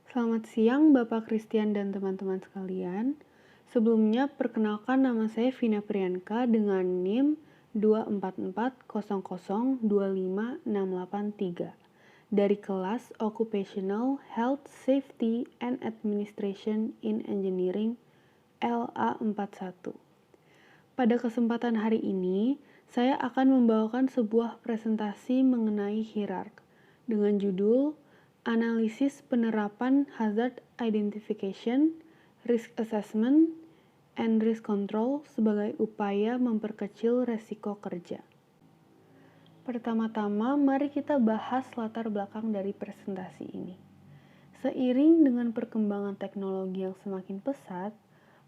Selamat siang Bapak Christian dan teman-teman sekalian. Sebelumnya perkenalkan nama saya Vina Priyanka dengan NIM 244002568 dari kelas Occupational Health Safety and Administration in Engineering LA41. Pada kesempatan hari ini, saya akan membawakan sebuah presentasi mengenai hierark dengan judul Analisis Penerapan Hazard Identification, Risk Assessment, and Risk Control sebagai upaya memperkecil resiko kerja. Pertama-tama, mari kita bahas latar belakang dari presentasi ini. Seiring dengan perkembangan teknologi yang semakin pesat,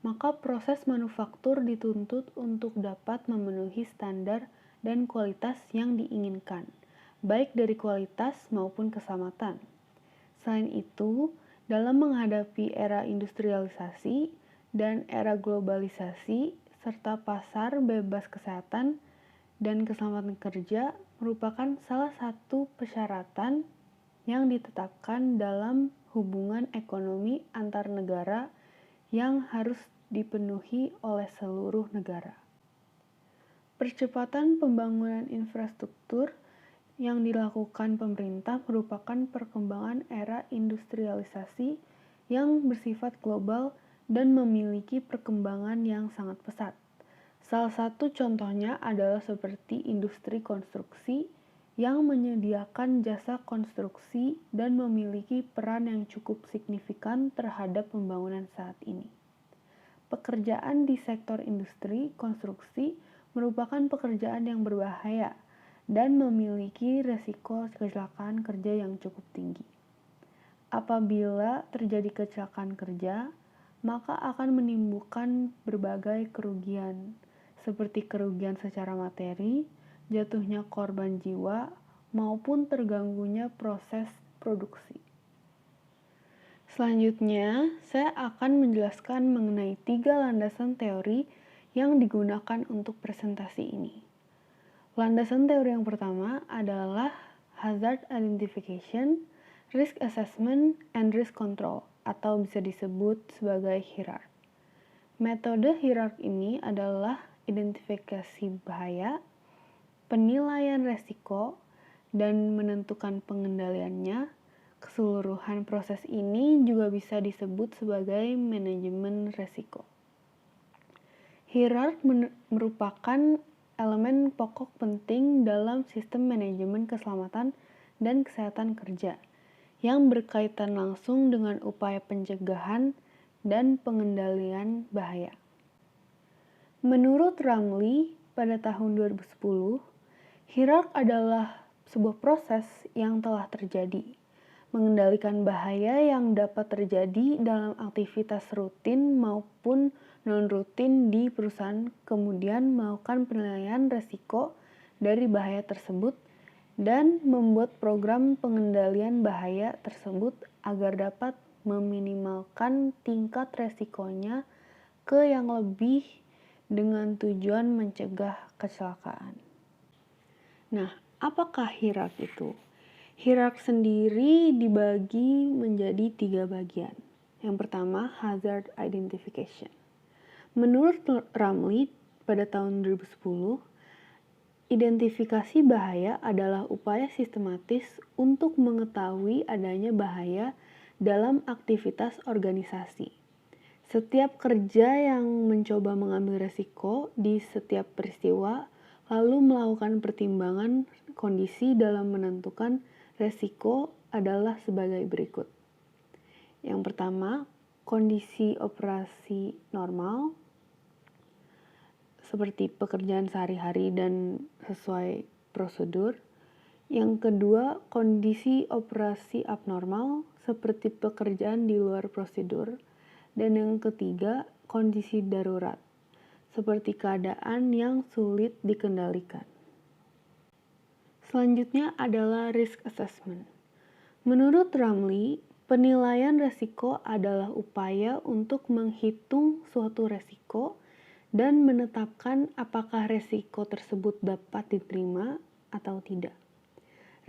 maka proses manufaktur dituntut untuk dapat memenuhi standar dan kualitas yang diinginkan, baik dari kualitas maupun keselamatan. Selain itu, dalam menghadapi era industrialisasi dan era globalisasi serta pasar bebas kesehatan dan keselamatan kerja merupakan salah satu persyaratan yang ditetapkan dalam hubungan ekonomi antar negara yang harus dipenuhi oleh seluruh negara. Percepatan pembangunan infrastruktur yang dilakukan pemerintah merupakan perkembangan era industrialisasi yang bersifat global dan memiliki perkembangan yang sangat pesat. Salah satu contohnya adalah seperti industri konstruksi yang menyediakan jasa konstruksi dan memiliki peran yang cukup signifikan terhadap pembangunan saat ini. Pekerjaan di sektor industri konstruksi merupakan pekerjaan yang berbahaya dan memiliki resiko kecelakaan kerja yang cukup tinggi. Apabila terjadi kecelakaan kerja, maka akan menimbulkan berbagai kerugian, seperti kerugian secara materi, jatuhnya korban jiwa, maupun terganggunya proses produksi. Selanjutnya, saya akan menjelaskan mengenai 3 landasan teori yang digunakan untuk presentasi ini. Landasan teori yang pertama adalah Hazard Identification, Risk Assessment, and Risk Control, atau bisa disebut sebagai hierark. Metode hierark ini adalah identifikasi bahaya, penilaian resiko, dan menentukan pengendaliannya. Keseluruhan proses ini juga bisa disebut sebagai manajemen resiko. Hierark merupakan elemen pokok penting dalam sistem manajemen keselamatan dan kesehatan kerja yang berkaitan langsung dengan upaya pencegahan dan pengendalian bahaya. Menurut Ramley pada tahun 2010, hierark adalah sebuah proses yang telah terjadi, mengendalikan bahaya yang dapat terjadi dalam aktivitas rutin maupun non-rutin di perusahaan, kemudian melakukan penilaian risiko dari bahaya tersebut dan membuat program pengendalian bahaya tersebut agar dapat meminimalkan tingkat resikonya ke yang lebih dengan tujuan mencegah kecelakaan. Nah, apakah hierark itu? Hierark sendiri dibagi menjadi 3 bagian. Yang pertama, hazard identification. Menurut Ramley pada tahun 2010, identifikasi bahaya adalah upaya sistematis untuk mengetahui adanya bahaya dalam aktivitas organisasi. Setiap kerja yang mencoba mengambil resiko di setiap peristiwa, lalu melakukan pertimbangan kondisi dalam menentukan resiko adalah sebagai berikut. Yang pertama, kondisi operasi normal, seperti pekerjaan sehari-hari dan sesuai prosedur. Yang kedua, kondisi operasi abnormal, seperti pekerjaan di luar prosedur. Dan yang ketiga, kondisi darurat, seperti keadaan yang sulit dikendalikan. Selanjutnya adalah risk assessment. Menurut Ramley, penilaian resiko adalah upaya untuk menghitung suatu resiko dan menetapkan apakah resiko tersebut dapat diterima atau tidak.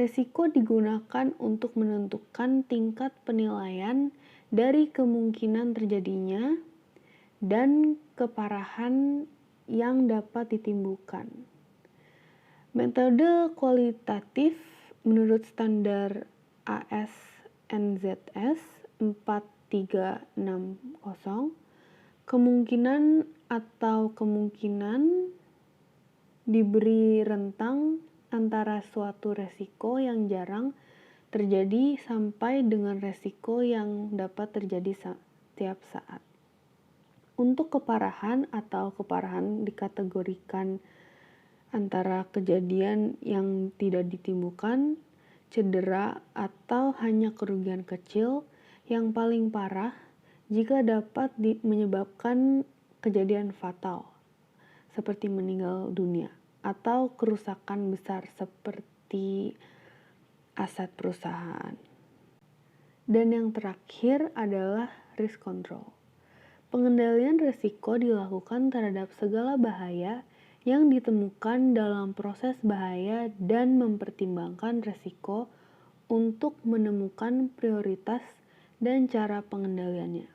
Resiko digunakan untuk menentukan tingkat penilaian dari kemungkinan terjadinya dan keparahan yang dapat ditimbulkan. Metode kualitatif menurut standar AS/NZS 4360, kemungkinan atau kemungkinan diberi rentang antara suatu resiko yang jarang terjadi sampai dengan resiko yang dapat terjadi setiap saat. Untuk keparahan atau keparahan dikategorikan antara kejadian yang tidak ditimbulkan, cedera, atau hanya kerugian kecil yang paling parah jika dapat menyebabkan kejadian fatal, seperti meninggal dunia, atau kerusakan besar seperti aset perusahaan. Dan yang terakhir adalah risk control. Pengendalian risiko dilakukan terhadap segala bahaya yang ditemukan dalam proses bahaya dan mempertimbangkan risiko untuk menemukan prioritas dan cara pengendaliannya.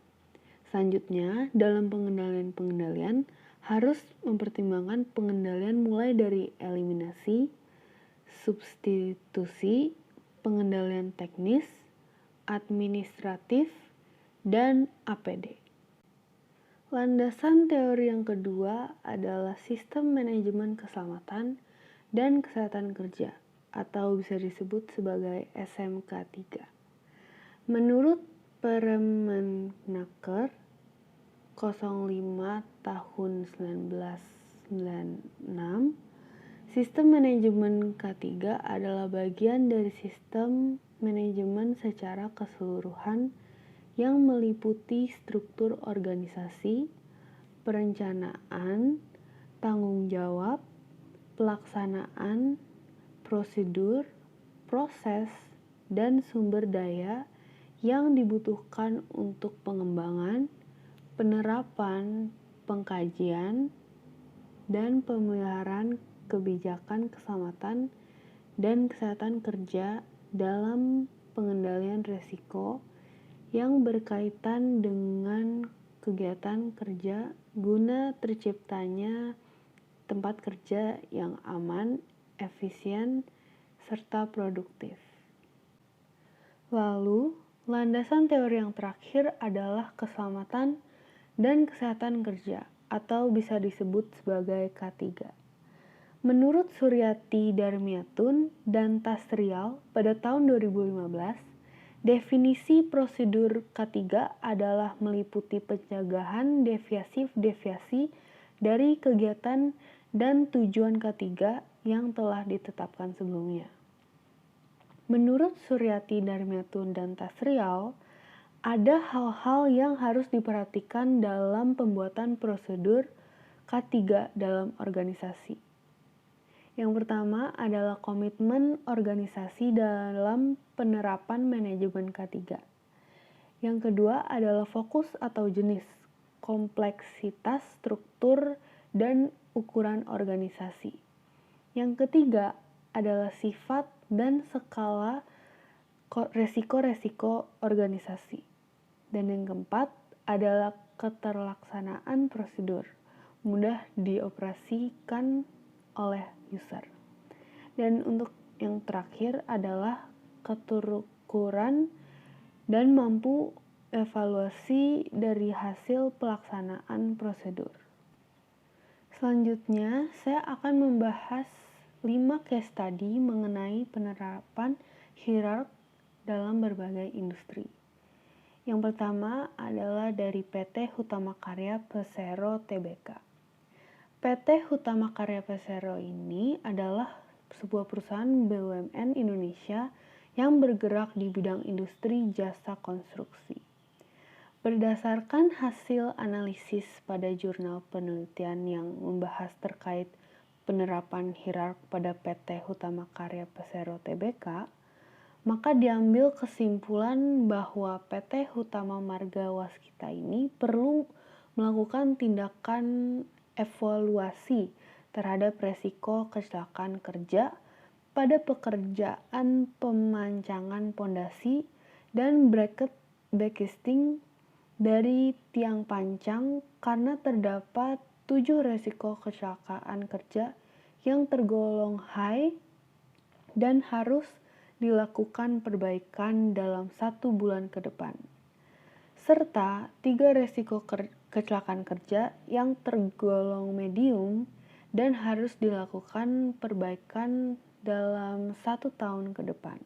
Selanjutnya, dalam pengendalian harus mempertimbangkan pengendalian mulai dari eliminasi, substitusi, pengendalian teknis, administratif, dan APD. Landasan teori yang kedua adalah sistem manajemen keselamatan dan kesehatan kerja, atau bisa disebut sebagai SMK3. Menurut Permenaker 05 tahun 1996, sistem manajemen K3 adalah bagian dari sistem manajemen secara keseluruhan yang meliputi struktur organisasi, perencanaan, tanggung jawab, pelaksanaan, prosedur, proses, dan sumber daya yang dibutuhkan untuk pengembangan, penerapan, pengkajian, dan pemeliharaan kebijakan keselamatan dan kesehatan kerja dalam pengendalian risiko yang berkaitan dengan kegiatan kerja guna terciptanya tempat kerja yang aman, efisien, serta produktif. Lalu, landasan teori yang terakhir adalah keselamatan dan kesehatan kerja, atau bisa disebut sebagai K3. Menurut Suryati Darmiatun dan Tasrial pada tahun 2015, definisi prosedur K3 adalah meliputi pencegahan deviasi-deviasi dari kegiatan dan tujuan K3 yang telah ditetapkan sebelumnya. Menurut Suryati Darmiatun dan Tasrial, ada hal-hal yang harus diperhatikan dalam pembuatan prosedur K3 dalam organisasi. Yang pertama adalah komitmen organisasi dalam penerapan manajemen K3. Yang kedua adalah fokus atau jenis, kompleksitas, struktur, dan ukuran organisasi. Yang ketiga adalah sifat dan skala resiko-resiko organisasi. Dan yang keempat adalah keterlaksanaan prosedur, mudah dioperasikan oleh user. Dan untuk yang terakhir adalah keterukuran dan mampu evaluasi dari hasil pelaksanaan prosedur. Selanjutnya, saya akan membahas 5 case study mengenai penerapan hierarki dalam berbagai industri. Yang pertama adalah dari PT Hutama Karya Persero Tbk. PT Hutama Karya Persero ini adalah sebuah perusahaan BUMN Indonesia yang bergerak di bidang industri jasa konstruksi. Berdasarkan hasil analisis pada jurnal penelitian yang membahas terkait penerapan hierarki pada PT Hutama Karya Persero Tbk, maka diambil kesimpulan bahwa PT Hutama Marga Waskita ini perlu melakukan tindakan evaluasi terhadap resiko kecelakaan kerja pada pekerjaan pemancangan pondasi dan bracket backcasting dari tiang pancang karena terdapat 7 resiko kecelakaan kerja yang tergolong high dan harus dilakukan perbaikan dalam 1 bulan ke depan, serta 3 resiko kecelakaan kerja yang tergolong medium dan harus dilakukan perbaikan dalam 1 tahun ke depan.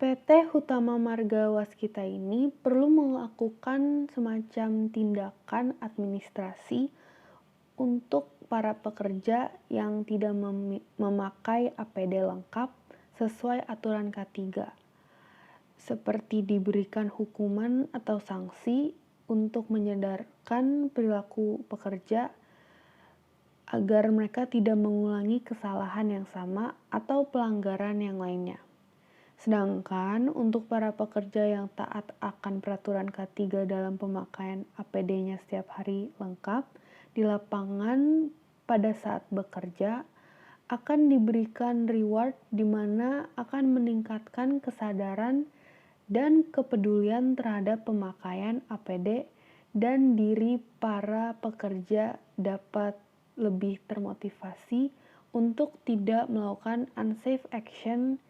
PT Hutama Marga Waskita ini perlu melakukan semacam tindakan administrasi untuk para pekerja yang tidak memakai APD lengkap sesuai aturan K3, seperti diberikan hukuman atau sanksi untuk menyadarkan perilaku pekerja agar mereka tidak mengulangi kesalahan yang sama atau pelanggaran yang lainnya. Sedangkan untuk para pekerja yang taat akan peraturan K3 dalam pemakaian APD-nya setiap hari lengkap di lapangan pada saat bekerja akan diberikan reward di mana akan meningkatkan kesadaran dan kepedulian terhadap pemakaian APD dan diri para pekerja dapat lebih termotivasi untuk tidak melakukan unsafe action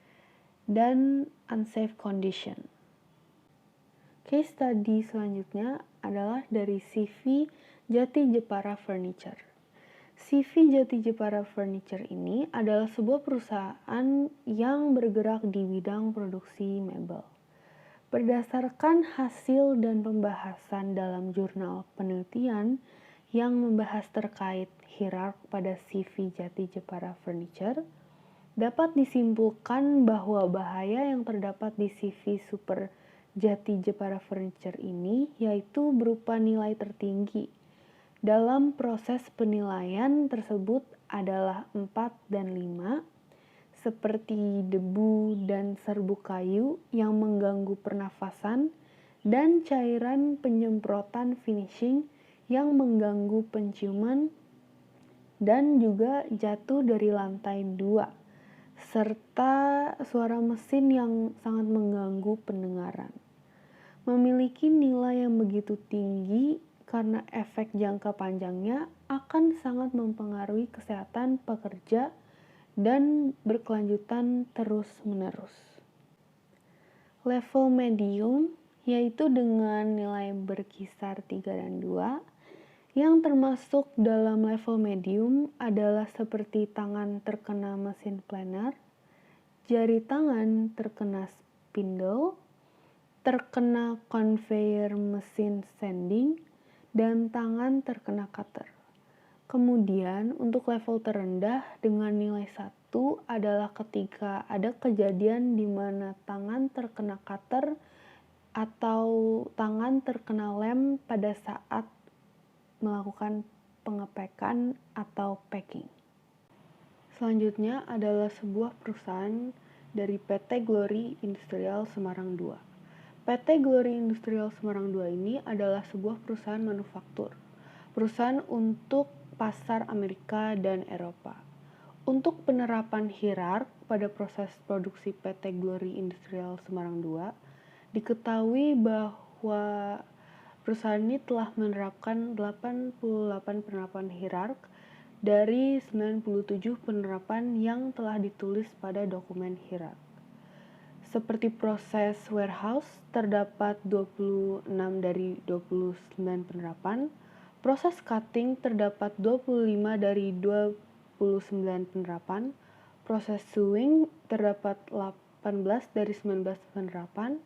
dan unsafe condition. Case study selanjutnya adalah dari CV Jati Jepara Furniture. CV Jati Jepara Furniture ini adalah sebuah perusahaan yang bergerak di bidang produksi mebel. Berdasarkan hasil dan pembahasan dalam jurnal penelitian yang membahas terkait hierark pada CV Jati Jepara Furniture, dapat disimpulkan bahwa bahaya yang terdapat di CV Super Jati Jepara Furniture ini yaitu berupa nilai tertinggi. Dalam proses penilaian tersebut adalah 4 dan 5, seperti debu dan serbuk kayu yang mengganggu pernafasan dan cairan penyemprotan finishing yang mengganggu penciuman dan juga jatuh dari lantai 2. Serta suara mesin yang sangat mengganggu pendengaran. Memiliki nilai yang begitu tinggi karena efek jangka panjangnya akan sangat mempengaruhi kesehatan pekerja dan berkelanjutan terus-menerus. Level medium yaitu dengan nilai berkisar 3 dan 2. Yang termasuk dalam level medium adalah seperti tangan terkena mesin planer, jari tangan terkena spindle, terkena conveyor mesin sanding, dan tangan terkena cutter. Kemudian untuk level terendah dengan nilai 1 adalah ketika ada kejadian di mana tangan terkena cutter atau tangan terkena lem pada saat melakukan pengepekan atau packing. Selanjutnya adalah sebuah perusahaan dari PT Glory Industrial Semarang II. PT Glory Industrial Semarang II ini adalah sebuah perusahaan manufaktur, perusahaan untuk pasar Amerika dan Eropa. Untuk penerapan hierark pada proses produksi PT Glory Industrial Semarang II, diketahui bahwa perusahaan ini telah menerapkan 88 penerapan hierark dari 97 penerapan yang telah ditulis pada dokumen hierark. Seperti proses warehouse, terdapat 26 dari 29 penerapan. Proses cutting, terdapat 25 dari 29 penerapan. Proses sewing, terdapat 18 dari 19 penerapan.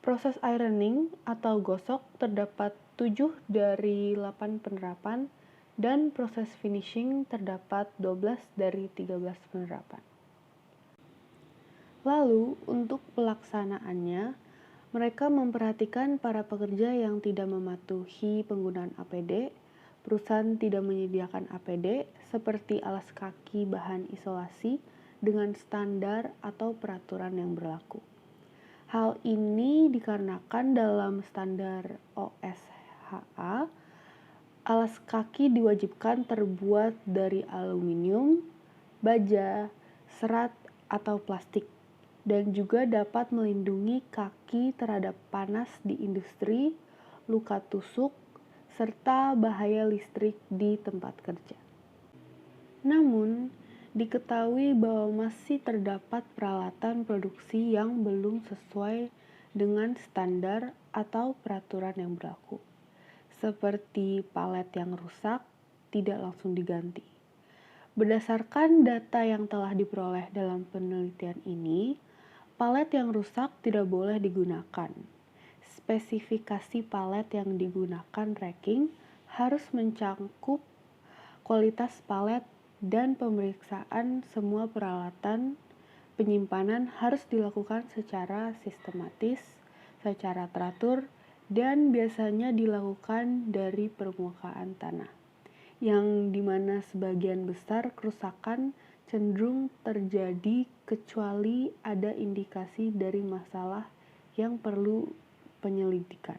Proses ironing atau gosok terdapat 7 dari 8 penerapan dan proses finishing terdapat 12 dari 13 penerapan. Lalu untuk pelaksanaannya, mereka memperhatikan para pekerja yang tidak mematuhi penggunaan APD, perusahaan tidak menyediakan APD seperti alas kaki bahan isolasi dengan standar atau peraturan yang berlaku. Hal ini dikarenakan dalam standar OSHA, alas kaki diwajibkan terbuat dari aluminium, baja, serat, atau plastik, dan juga dapat melindungi kaki terhadap panas di industri, luka tusuk, serta bahaya listrik di tempat kerja. Namun, diketahui bahwa masih terdapat peralatan produksi yang belum sesuai dengan standar atau peraturan yang berlaku, seperti palet yang rusak tidak langsung diganti. Berdasarkan data yang telah diperoleh dalam penelitian ini, palet yang rusak tidak boleh digunakan. Spesifikasi palet yang digunakan racking harus mencakup kualitas palet dan pemeriksaan semua peralatan penyimpanan harus dilakukan secara sistematis, secara teratur, dan biasanya dilakukan dari permukaan tanah, yang dimana sebagian besar kerusakan cenderung terjadi kecuali ada indikasi dari masalah yang perlu penyelidikan.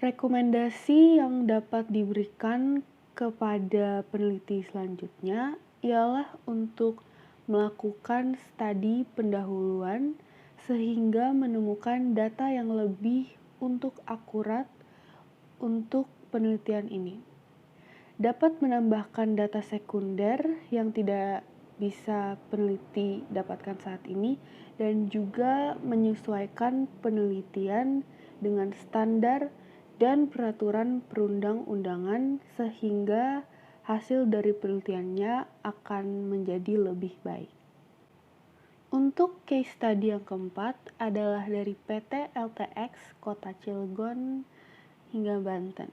Rekomendasi yang dapat diberikan kepada peneliti selanjutnya ialah untuk melakukan studi pendahuluan sehingga menemukan data yang lebih untuk akurat untuk penelitian ini. Dapat menambahkan data sekunder yang tidak bisa peneliti dapatkan saat ini dan juga menyesuaikan penelitian dengan standar dan peraturan perundang-undangan sehingga hasil dari penelitiannya akan menjadi lebih baik. Untuk case study yang keempat adalah dari PT LTX Kota Cilegon hingga Banten.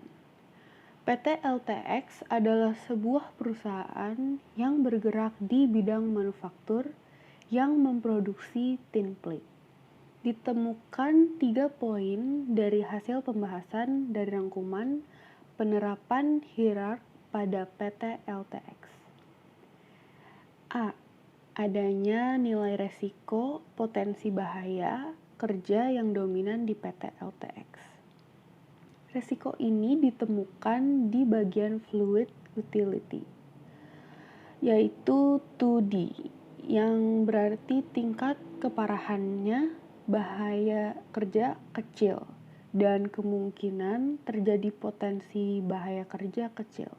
PT LTX adalah sebuah perusahaan yang bergerak di bidang manufaktur yang memproduksi tin plate. Ditemukan 3 poin dari hasil pembahasan dari rangkuman penerapan hierarki pada PT LTX. A. Adanya nilai resiko potensi bahaya kerja yang dominan di PT LTX. Resiko ini ditemukan di bagian fluid utility, yaitu 2D, yang berarti tingkat keparahannya bahaya kerja kecil dan kemungkinan terjadi potensi bahaya kerja kecil.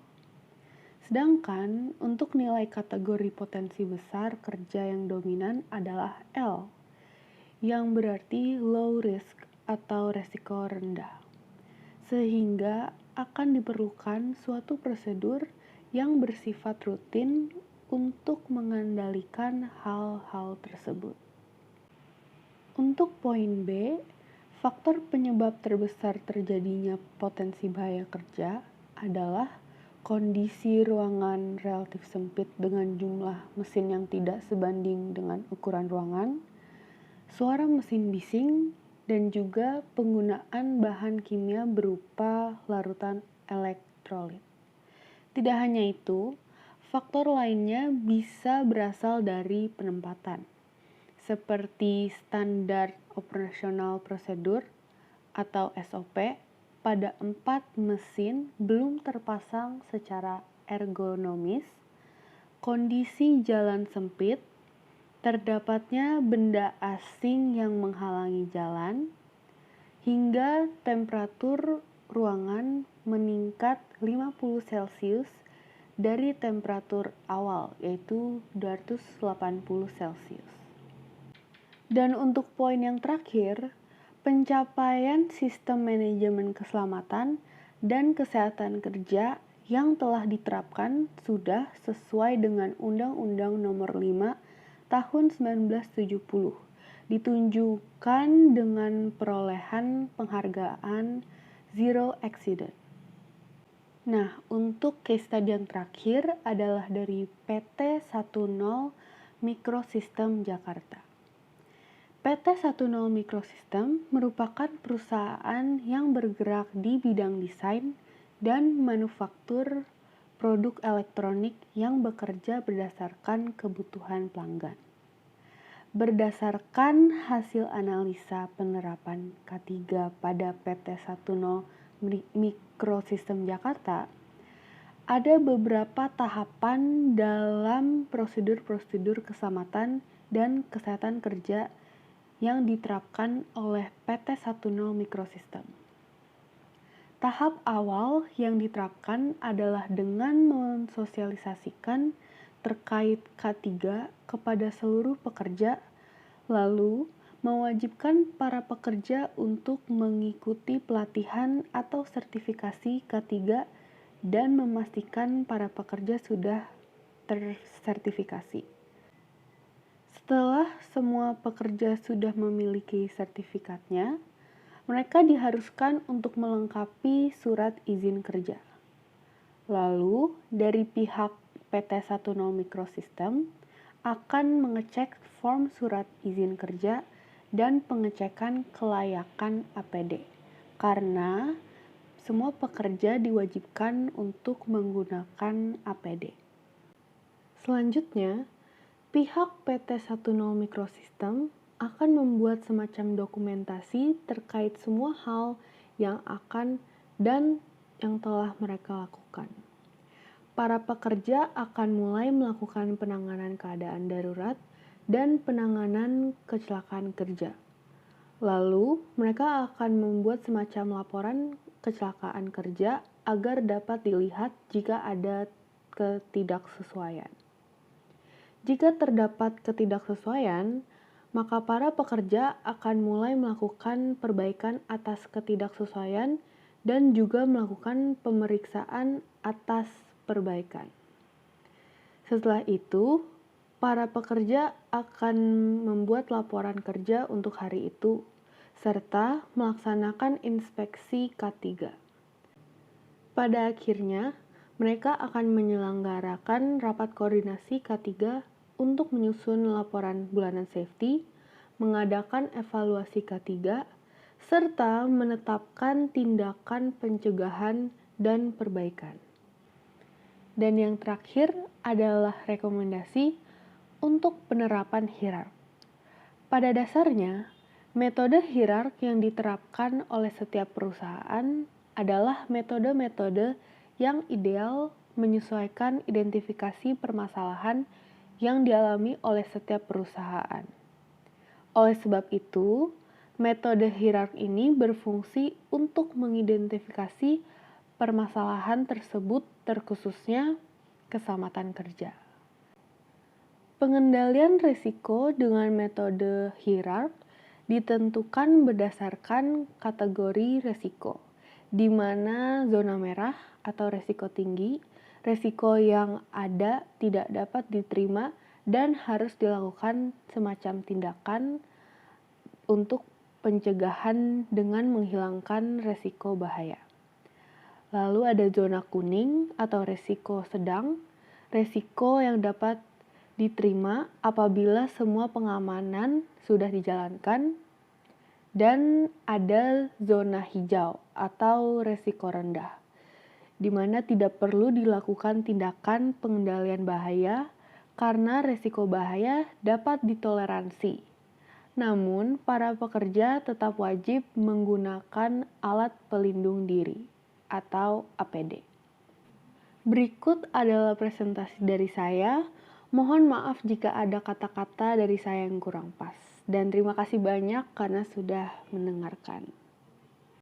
Sedangkan untuk nilai kategori potensi besar kerja yang dominan adalah L, yang berarti low risk atau resiko rendah. Sehingga akan diperlukan suatu prosedur yang bersifat rutin untuk mengendalikan hal-hal tersebut. Untuk poin B, faktor penyebab terbesar terjadinya potensi bahaya kerja adalah kondisi ruangan relatif sempit dengan jumlah mesin yang tidak sebanding dengan ukuran ruangan, suara mesin bising, dan juga penggunaan bahan kimia berupa larutan elektrolit. Tidak hanya itu, faktor lainnya bisa berasal dari penempatan, seperti standar operasional prosedur atau SOP pada 4 mesin belum terpasang secara ergonomis, kondisi jalan sempit, terdapatnya benda asing yang menghalangi jalan, hingga temperatur ruangan meningkat 50 Celcius dari temperatur awal, yaitu 280 Celcius. Dan untuk poin yang terakhir, pencapaian sistem manajemen keselamatan dan kesehatan kerja yang telah diterapkan sudah sesuai dengan Undang-Undang Nomor 5 Tahun 1970, ditunjukkan dengan perolehan penghargaan Zero Accident. Nah, untuk case study yang terakhir adalah dari PT 10 Microsystem Jakarta. PT 10 Microsystem merupakan perusahaan yang bergerak di bidang desain dan manufaktur produk elektronik yang bekerja berdasarkan kebutuhan pelanggan. Berdasarkan hasil analisa penerapan K3 pada PT 10 Microsystem Jakarta, ada beberapa tahapan dalam prosedur-prosedur keselamatan dan kesehatan kerja yang diterapkan oleh PT 10 Microsystem. Tahap awal yang diterapkan adalah dengan mensosialisasikan terkait K3 kepada seluruh pekerja, lalu mewajibkan para pekerja untuk mengikuti pelatihan atau sertifikasi K3 dan memastikan para pekerja sudah tersertifikasi. Setelah semua pekerja sudah memiliki sertifikatnya, mereka diharuskan untuk melengkapi surat izin kerja. Lalu, dari pihak PT 10 Microsystem akan mengecek form surat izin kerja dan pengecekan kelayakan APD, karena semua pekerja diwajibkan untuk menggunakan APD. Selanjutnya, pihak PT 10 Microsystem akan membuat semacam dokumentasi terkait semua hal yang akan dan yang telah mereka lakukan. Para pekerja akan mulai melakukan penanganan keadaan darurat dan penanganan kecelakaan kerja. Lalu, mereka akan membuat semacam laporan kecelakaan kerja agar dapat dilihat jika ada ketidaksesuaian. Jika terdapat ketidaksesuaian, maka para pekerja akan mulai melakukan perbaikan atas ketidaksesuaian dan juga melakukan pemeriksaan atas perbaikan. Setelah itu, para pekerja akan membuat laporan kerja untuk hari itu, serta melaksanakan inspeksi K3. Pada akhirnya, mereka akan menyelenggarakan rapat koordinasi K3 untuk menyusun laporan bulanan safety, mengadakan evaluasi K3, serta menetapkan tindakan pencegahan dan perbaikan. Dan yang terakhir adalah rekomendasi untuk penerapan hierarki. Pada dasarnya, metode hierarki yang diterapkan oleh setiap perusahaan adalah metode-metode yang ideal menyesuaikan identifikasi permasalahan yang dialami oleh setiap perusahaan. Oleh sebab itu, metode hierarki ini berfungsi untuk mengidentifikasi permasalahan tersebut, terkhususnya keselamatan kerja. Pengendalian risiko dengan metode hierarki ditentukan berdasarkan kategori risiko, di mana zona merah atau risiko tinggi, risiko yang ada tidak dapat diterima dan harus dilakukan semacam tindakan untuk pencegahan dengan menghilangkan risiko bahaya. Lalu ada zona kuning atau risiko sedang, risiko yang dapat diterima apabila semua pengamanan sudah dijalankan, dan ada zona hijau atau risiko rendah, di mana tidak perlu dilakukan tindakan pengendalian bahaya karena risiko bahaya dapat ditoleransi. Namun, para pekerja tetap wajib menggunakan alat pelindung diri atau APD. Berikut adalah presentasi dari saya. Mohon maaf jika ada kata-kata dari saya yang kurang pas. Dan terima kasih banyak karena sudah mendengarkan.